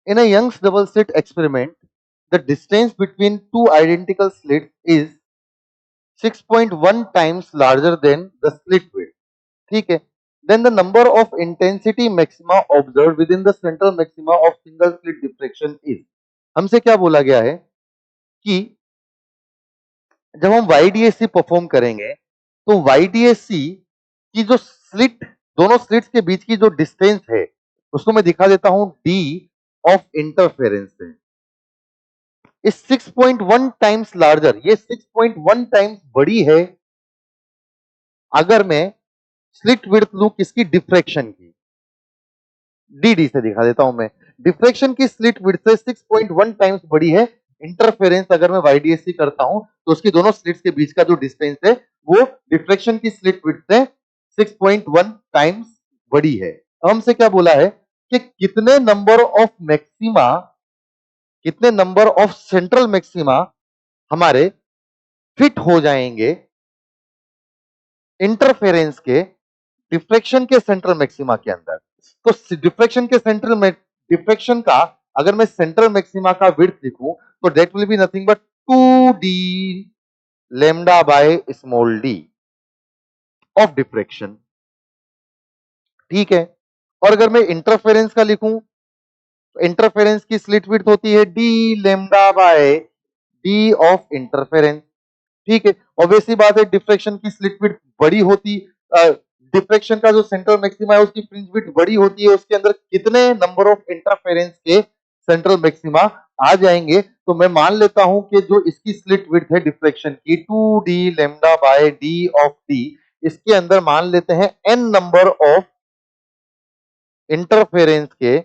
In a Young's double slit experiment, the distance between two identical slits is 6.1 times larger than the slit width. ठीक है. Then the number of intensity maxima observed within the central maxima of single slit diffraction is. हमसे क्या बोला गया है कि जब हम YDSC परफॉर्म करेंगे तो YDSC की जो स्लिट, दोनों स्लिट्स के बीच की जो डिस्टेंस है उसको मैं दिखा देता हूं D ऑफ इंटरफेरेंस से. इस 6.1 टाइम्स लार्जर, ये 6.1 टाइम्स बड़ी है अगर मैं स्लिट विड्थ लूं किसकी, डिफ्रैक्शन की. डी से दिखा देता हूं मैं. डिफ्रैक्शन की स्लिट विड्थ से 6.1 टाइम्स बड़ी है. इंटरफेरेंस अगर मैं YDSC करता हूं तो उसकी दोनों स्लिट्स के बीच का जो डिस्टेंस है वो डिफ्रैक्शन की स्लिट विड्थ से 6.1 टाइम्स बड़ी है. अब हमसे क्या बोला है कि कितने नंबर ऑफ मैक्सिमा, कितने नंबर ऑफ सेंट्रल मैक्सिमा हमारे फिट हो जाएंगे इंटरफेरेंस के डिफ्रैक्शन के सेंट्रल मैक्सिमा के अंदर. तो डिफ्रैक्शन के सेंट्रल में डिफ्रैक्शन का अगर मैं सेंट्रल मैक्सिमा का विड्थ लिखूं तो that will be nothing but 2d lambda by small d of diffraction. ठीक है. और अगर मैं इंटरफेरेंस का लिखूं तो इंटरफेरेंस की स्लिट विड्थ होती है d lambda by d of interference. ठीक है. ऑब्वियसली बात है डिफ्रैक्शन की स्लिट विड्थ बड़ी होती, डिफ्रैक्शन का जो सेंट्रल मैक्सिमा है उसकी फ्रिंज विड्थ बड़ी होती है, उसके अंदर कितने नंबर ऑफ इंटरफेरेंस के सेंट्रल मैक्सिमा आ जाएंगे. तो मैं मान लेता हूं कि जो इसकी स्लिट विड्थ है डिफ्रैक्शन की 2d lambda by d of d, इसके अंदर मान लेते हैं n नंबर ऑफ इंटरफेरेंस के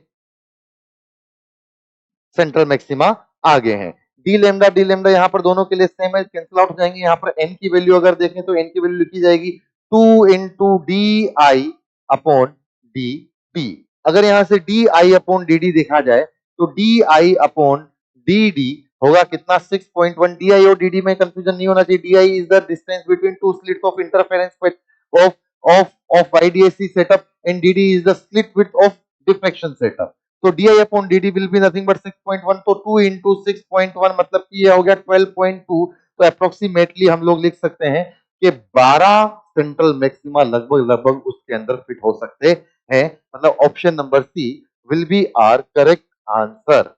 सेंट्रल मैक्सिमा आ गए हैं. डी लेमडा यहां पर दोनों के लिए सेम है, कैंसिल आउट हो जाएंगे. यहां पर n की वैल्यू अगर देखें तो n की वैल्यू लिखी जाएगी 2 into D I upon D D. अगर यहां से D I upon D D देखा जाए तो D I upon D D होगा कितना, 6.1. डी आई और डी डी में कंफ्यूजन नहीं होना चाहिए. D I is the distance between two slits of interference of of YDSC setup and D D is the slit width of diffraction setup. तो di upon dd will be nothing but 6.1. तो 2 into 6.1 मतलब कि ये हो गया 12.2. तो approximately हम लोग लिख सकते हैं कि 12 सेंट्रल मैक्सिमा लगभग उसके अंदर फिट हो सकते हैं. मतलब option number C will be our correct answer.